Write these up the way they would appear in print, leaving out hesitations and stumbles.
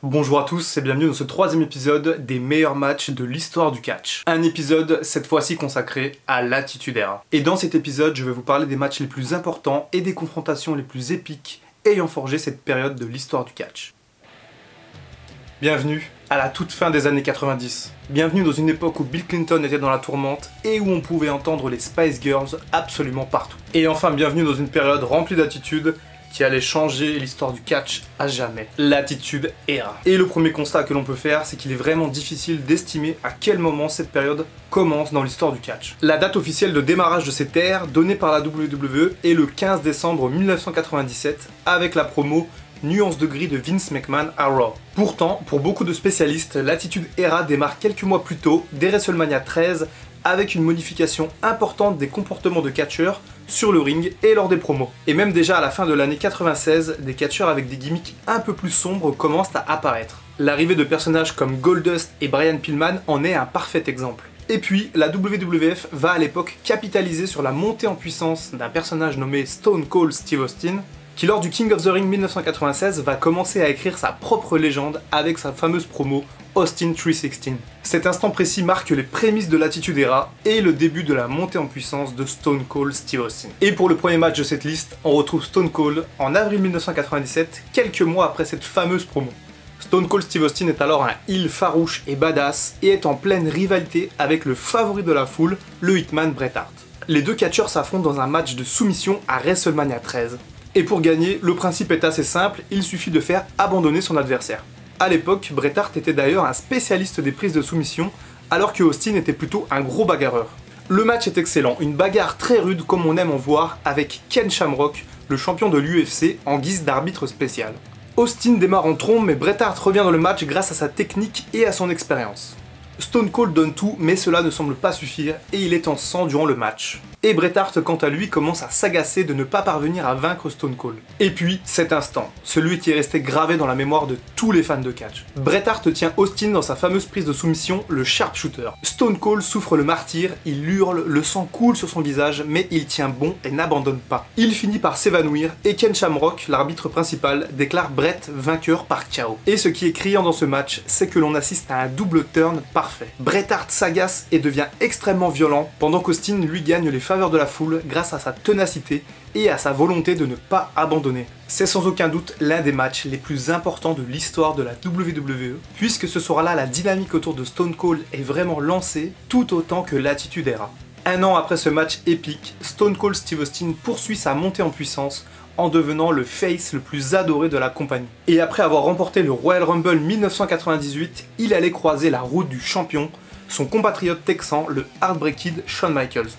Bonjour à tous et bienvenue dans ce troisième épisode des meilleurs matchs de l'histoire du catch. Un épisode cette fois-ci consacré à l'Attitude Era. Et dans cet épisode, je vais vous parler des matchs les plus importants et des confrontations les plus épiques ayant forgé cette période de l'histoire du catch. Bienvenue à la toute fin des années 90. Bienvenue dans une époque où Bill Clinton était dans la tourmente et où on pouvait entendre les Spice Girls absolument partout. Et enfin, bienvenue dans une période remplie d'attitude qui allait changer l'histoire du catch à jamais. L'Attitude Era. Et le premier constat que l'on peut faire, c'est qu'il est vraiment difficile d'estimer à quel moment cette période commence dans l'histoire du catch. La date officielle de démarrage de cette ère, donnée par la WWE, est le 15 décembre 1997, avec la promo Nuance de gris de Vince McMahon à Raw. Pourtant, pour beaucoup de spécialistes, l'Attitude Era démarre quelques mois plus tôt, dès WrestleMania 13, avec une modification importante des comportements de catcheurs sur le ring et lors des promos. Et même déjà à la fin de l'année 96, des catcheurs avec des gimmicks un peu plus sombres commencent à apparaître. L'arrivée de personnages comme Goldust et Brian Pillman en est un parfait exemple. Et puis, la WWF va à l'époque capitaliser sur la montée en puissance d'un personnage nommé Stone Cold Steve Austin, qui lors du King of the Ring 1996 va commencer à écrire sa propre légende avec sa fameuse promo Austin 316. Cet instant précis marque les prémices de l'Attitude Era et le début de la montée en puissance de Stone Cold Steve Austin. Et pour le premier match de cette liste, on retrouve Stone Cold en avril 1997, quelques mois après cette fameuse promo. Stone Cold Steve Austin est alors un heel farouche et badass et est en pleine rivalité avec le favori de la foule, le Hitman Bret Hart. Les deux catcheurs s'affrontent dans un match de soumission à WrestleMania 13. Et pour gagner, le principe est assez simple, il suffit de faire abandonner son adversaire. A l'époque, Bret Hart était d'ailleurs un spécialiste des prises de soumission, alors que Austin était plutôt un gros bagarreur. Le match est excellent, une bagarre très rude comme on aime en voir, avec Ken Shamrock, le champion de l'UFC, en guise d'arbitre spécial. Austin démarre en trombe, mais Bret Hart revient dans le match grâce à sa technique et à son expérience. Stone Cold donne tout, mais cela ne semble pas suffire, et il est en sang durant le match. Et Bret Hart, quant à lui, commence à s'agacer de ne pas parvenir à vaincre Stone Cold. Et puis, cet instant, celui qui est resté gravé dans la mémoire de tous les fans de catch. Bret Hart tient Austin dans sa fameuse prise de soumission, le sharpshooter. Stone Cold souffre le martyre, il hurle, le sang coule sur son visage, mais il tient bon et n'abandonne pas. Il finit par s'évanouir, et Ken Shamrock, l'arbitre principal, déclare Bret vainqueur par KO. Et ce qui est criant dans ce match, c'est que l'on assiste à un double turn parfait. Bret Hart s'agace et devient extrêmement violent, pendant qu'Austin lui gagne les faveurs de la foule grâce à sa ténacité et à sa volonté de ne pas abandonner. C'est sans aucun doute l'un des matchs les plus importants de l'histoire de la WWE, puisque ce soir-là, la dynamique autour de Stone Cold est vraiment lancée, tout autant que l'Attitude Era. Un an après ce match épique, Stone Cold Steve Austin poursuit sa montée en puissance en devenant le face le plus adoré de la compagnie. Et après avoir remporté le Royal Rumble 1998, il allait croiser la route du champion, son compatriote texan, le Heartbreak Kid Shawn Michaels.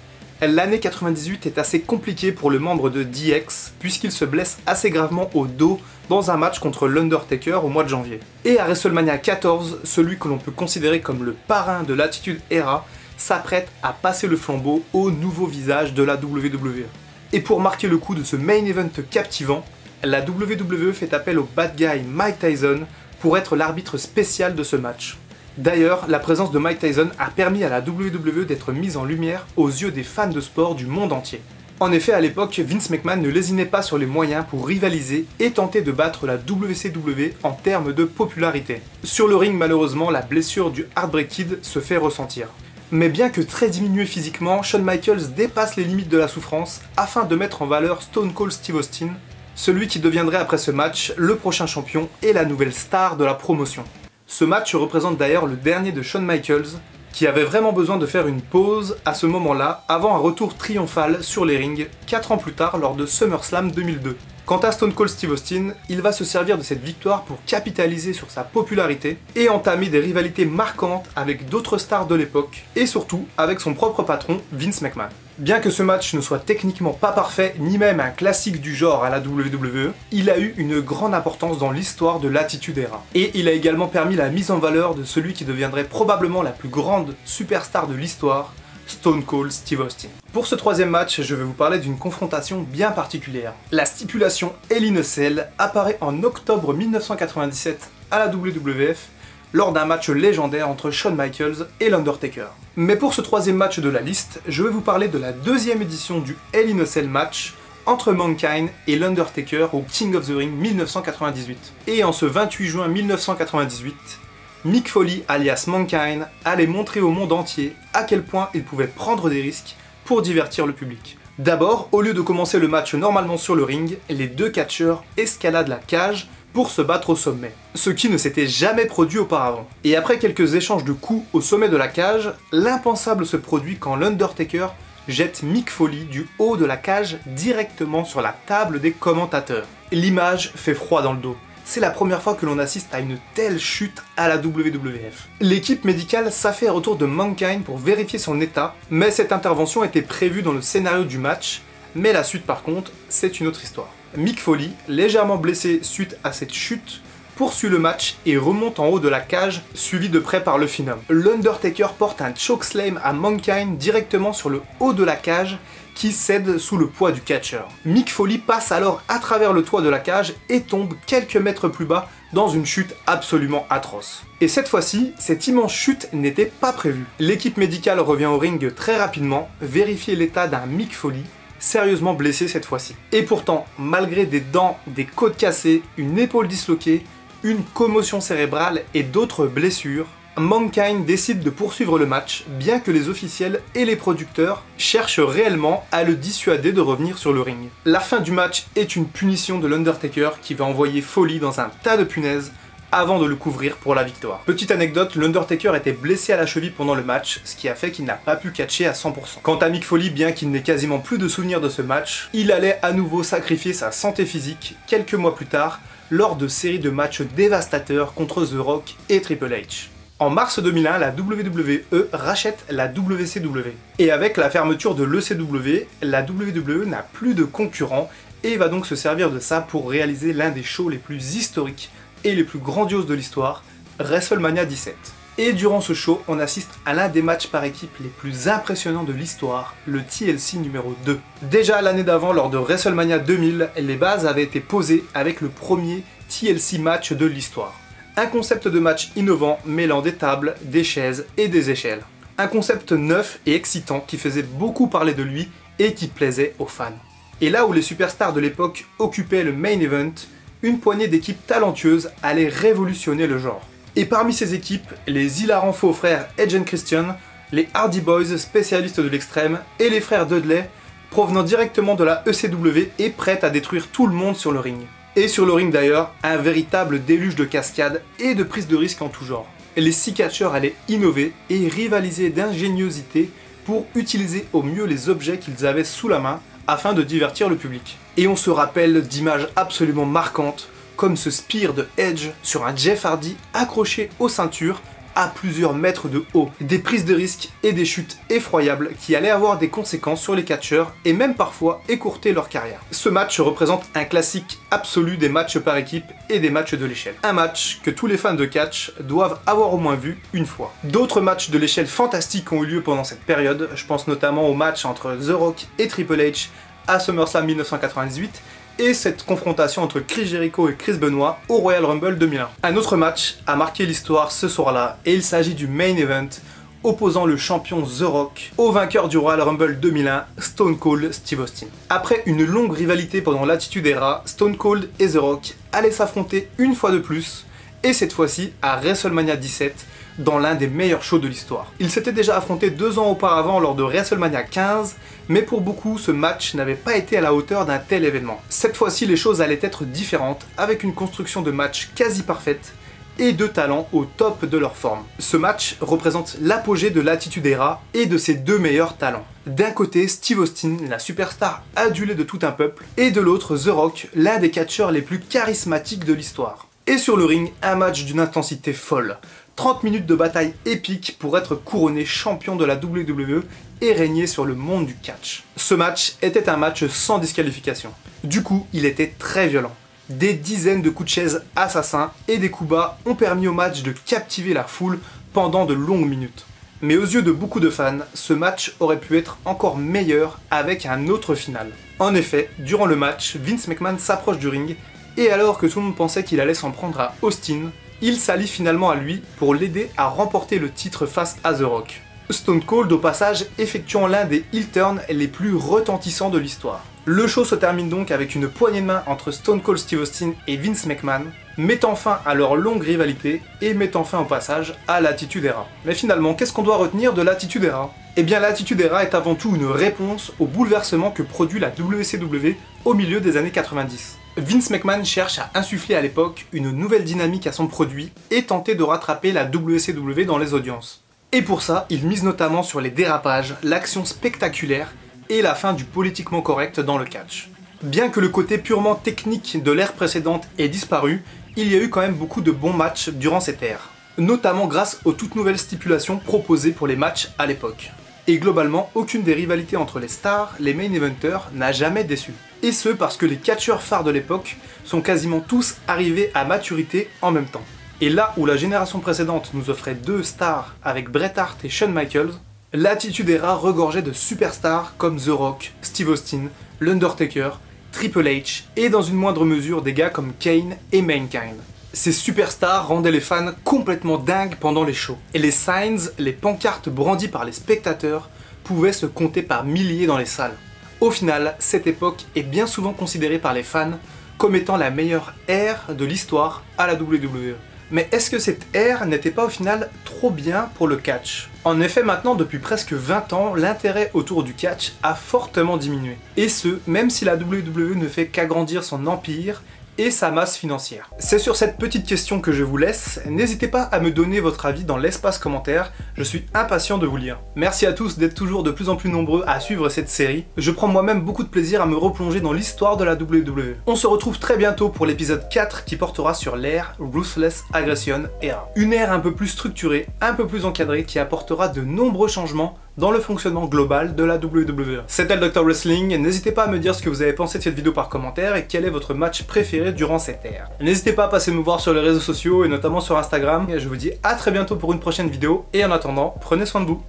L'année 98 est assez compliquée pour le membre de DX, puisqu'il se blesse assez gravement au dos dans un match contre l'Undertaker au mois de janvier. Et à WrestleMania 14, celui que l'on peut considérer comme le parrain de l'Attitude Era s'apprête à passer le flambeau au nouveau visage de la WWE. Et pour marquer le coup de ce main event captivant, la WWE fait appel au bad guy Mike Tyson pour être l'arbitre spécial de ce match. D'ailleurs, la présence de Mike Tyson a permis à la WWE d'être mise en lumière aux yeux des fans de sport du monde entier. En effet, à l'époque, Vince McMahon ne lésinait pas sur les moyens pour rivaliser et tenter de battre la WCW en termes de popularité. Sur le ring, malheureusement, la blessure du Heartbreak Kid se fait ressentir. Mais bien que très diminué physiquement, Shawn Michaels dépasse les limites de la souffrance afin de mettre en valeur Stone Cold Steve Austin, celui qui deviendrait après ce match le prochain champion et la nouvelle star de la promotion. Ce match représente d'ailleurs le dernier de Shawn Michaels, qui avait vraiment besoin de faire une pause à ce moment-là, avant un retour triomphal sur les rings 4 ans plus tard lors de SummerSlam 2002. Quant à Stone Cold Steve Austin, il va se servir de cette victoire pour capitaliser sur sa popularité et entamer des rivalités marquantes avec d'autres stars de l'époque, et surtout avec son propre patron, Vince McMahon. Bien que ce match ne soit techniquement pas parfait, ni même un classique du genre à la WWE, il a eu une grande importance dans l'histoire de l'Attitude Era. Et il a également permis la mise en valeur de celui qui deviendrait probablement la plus grande superstar de l'histoire, Stone Cold Steve Austin. Pour ce troisième match, je vais vous parler d'une confrontation bien particulière. La stipulation Hell in a Cell apparaît en octobre 1997 à la WWF lors d'un match légendaire entre Shawn Michaels et l'Undertaker. Mais pour ce troisième match de la liste, je vais vous parler de la deuxième édition du Hell in a Cell match entre Mankind et l'Undertaker au King of the Ring 1998. Et en ce 28 juin 1998, Mick Foley alias Mankind allait montrer au monde entier à quel point il pouvait prendre des risques pour divertir le public. D'abord, au lieu de commencer le match normalement sur le ring, les deux catcheurs escaladent la cage pour se battre au sommet, ce qui ne s'était jamais produit auparavant. Et après quelques échanges de coups au sommet de la cage, l'impensable se produit quand l'Undertaker jette Mick Foley du haut de la cage directement sur la table des commentateurs. L'image fait froid dans le dos. C'est la première fois que l'on assiste à une telle chute à la WWF. L'équipe médicale s'affaire autour de Mankind pour vérifier son état, mais cette intervention était prévue dans le scénario du match, mais la suite par contre, c'est une autre histoire. Mick Foley, légèrement blessé suite à cette chute, poursuit le match et remonte en haut de la cage, suivi de près par le Phenom. L'Undertaker porte un chokeslam à Mankind directement sur le haut de la cage, qui cède sous le poids du catcheur. Mick Foley passe alors à travers le toit de la cage et tombe quelques mètres plus bas dans une chute absolument atroce. Et cette fois-ci, cette immense chute n'était pas prévue. L'équipe médicale revient au ring très rapidement, vérifier l'état d'un Mick Foley, sérieusement blessé cette fois-ci. Et pourtant, malgré des dents, des côtes cassées, une épaule disloquée, une commotion cérébrale et d'autres blessures, Mankind décide de poursuivre le match, bien que les officiels et les producteurs cherchent réellement à le dissuader de revenir sur le ring. La fin du match est une punition de l'Undertaker qui va envoyer Foley dans un tas de punaises avant de le couvrir pour la victoire. Petite anecdote, l'Undertaker était blessé à la cheville pendant le match, ce qui a fait qu'il n'a pas pu catcher à 100%. Quant à Mick Foley, bien qu'il n'ait quasiment plus de souvenirs de ce match, il allait à nouveau sacrifier sa santé physique quelques mois plus tard, lors de séries de matchs dévastateurs contre The Rock et Triple H. En mars 2001, la WWE rachète la WCW. Et avec la fermeture de l'ECW, la WWE n'a plus de concurrents et va donc se servir de ça pour réaliser l'un des shows les plus historiques et les plus grandioses de l'histoire, WrestleMania 17. Et durant ce show, on assiste à l'un des matchs par équipe les plus impressionnants de l'histoire, le TLC numéro 2. Déjà l'année d'avant, lors de WrestleMania 2000, les bases avaient été posées avec le premier TLC match de l'histoire. Un concept de match innovant mêlant des tables, des chaises et des échelles. Un concept neuf et excitant qui faisait beaucoup parler de lui et qui plaisait aux fans. Et là où les superstars de l'époque occupaient le main event, une poignée d'équipes talentueuses allait révolutionner le genre. Et parmi ces équipes, les hilarants faux frères Edge & Christian, les Hardy Boys spécialistes de l'extrême et les frères Dudley, provenant directement de la ECW et prêts à détruire tout le monde sur le ring. Et sur le ring d'ailleurs, un véritable déluge de cascades et de prises de risques en tout genre. Les 6 catcheurs allaient innover et rivaliser d'ingéniosité pour utiliser au mieux les objets qu'ils avaient sous la main afin de divertir le public. Et on se rappelle d'images absolument marquantes comme ce spear de Edge sur un Jeff Hardy accroché aux ceintures à plusieurs mètres de haut. Des prises de risques et des chutes effroyables qui allaient avoir des conséquences sur les catcheurs et même parfois écourter leur carrière. Ce match représente un classique absolu des matchs par équipe et des matchs de l'échelle. Un match que tous les fans de catch doivent avoir au moins vu une fois. D'autres matchs de l'échelle fantastiques ont eu lieu pendant cette période, je pense notamment au match entre The Rock et Triple H à SummerSlam 1998, et cette confrontation entre Chris Jericho et Chris Benoit au Royal Rumble 2001. Un autre match a marqué l'histoire ce soir-là, et il s'agit du main event opposant le champion The Rock au vainqueur du Royal Rumble 2001, Stone Cold Steve Austin. Après une longue rivalité pendant l'Attitude Era, Stone Cold et The Rock allaient s'affronter une fois de plus, et cette fois-ci à WrestleMania 17, dans l'un des meilleurs shows de l'histoire. Ils s'étaient déjà affrontés 2 ans auparavant lors de WrestleMania 15, mais pour beaucoup, ce match n'avait pas été à la hauteur d'un tel événement. Cette fois-ci, les choses allaient être différentes, avec une construction de match quasi parfaite, et 2 talents au top de leur forme. Ce match représente l'apogée de l'Attitude Era et de ses 2 meilleurs talents. D'un côté, Steve Austin, la superstar adulée de tout un peuple, et de l'autre, The Rock, l'un des catcheurs les plus charismatiques de l'histoire. Et sur le ring, un match d'une intensité folle. 30 minutes de bataille épique pour être couronné champion de la WWE et régner sur le monde du catch. Ce match était un match sans disqualification. Du coup, il était très violent. Des dizaines de coups de chaise assassins et des coups bas ont permis au match de captiver la foule pendant de longues minutes. Mais aux yeux de beaucoup de fans, ce match aurait pu être encore meilleur avec un autre final. En effet, durant le match, Vince McMahon s'approche du ring et alors que tout le monde pensait qu'il allait s'en prendre à Austin, il s'allie finalement à lui pour l'aider à remporter le titre face à The Rock. Stone Cold au passage effectuant l'un des heel turns les plus retentissants de l'histoire. Le show se termine donc avec une poignée de main entre Stone Cold Steve Austin et Vince McMahon, mettant fin à leur longue rivalité et mettant fin au passage à l'Attitude Era. Mais finalement, qu'est-ce qu'on doit retenir de l'Attitude Era? Eh bien l'Attitude Era est avant tout une réponse au bouleversement que produit la WCW au milieu des années 90. Vince McMahon cherche à insuffler à l'époque une nouvelle dynamique à son produit et tenter de rattraper la WCW dans les audiences. Et pour ça, il mise notamment sur les dérapages, l'action spectaculaire et la fin du politiquement correct dans le catch. Bien que le côté purement technique de l'ère précédente ait disparu, il y a eu quand même beaucoup de bons matchs durant cette ère, notamment grâce aux toutes nouvelles stipulations proposées pour les matchs à l'époque. Et globalement, aucune des rivalités entre les stars, les main eventers, n'a jamais déçu. Et ce parce que les catcheurs phares de l'époque sont quasiment tous arrivés à maturité en même temps. Et là où la génération précédente nous offrait deux stars avec Bret Hart et Shawn Michaels, l'Attitude Era regorgeait de superstars comme The Rock, Steve Austin, l'Undertaker, Triple H et dans une moindre mesure des gars comme Kane et Mankind. Ces superstars rendaient les fans complètement dingues pendant les shows. Et les signs, les pancartes brandies par les spectateurs, pouvaient se compter par milliers dans les salles. Au final, cette époque est bien souvent considérée par les fans comme étant la meilleure ère de l'histoire à la WWE. Mais est-ce que cette ère n'était pas au final trop bien pour le catch? En effet, maintenant, depuis presque 20 ans, l'intérêt autour du catch a fortement diminué. Et ce, même si la WWE ne fait qu'agrandir son empire et sa masse financière. C'est sur cette petite question que je vous laisse, n'hésitez pas à me donner votre avis dans l'espace commentaire, je suis impatient de vous lire. Merci à tous d'être toujours de plus en plus nombreux à suivre cette série, je prends moi-même beaucoup de plaisir à me replonger dans l'histoire de la WWE. On se retrouve très bientôt pour l'épisode 4 qui portera sur l'ère Ruthless Aggression Era. Une ère un peu plus structurée, un peu plus encadrée qui apportera de nombreux changements dans le fonctionnement global de la WWE. C'était le Dr Wrestling, n'hésitez pas à me dire ce que vous avez pensé de cette vidéo par commentaire et quel est votre match préféré durant cette ère. N'hésitez pas à passer me voir sur les réseaux sociaux et notamment sur Instagram, et je vous dis à très bientôt pour une prochaine vidéo, et en attendant, prenez soin de vous.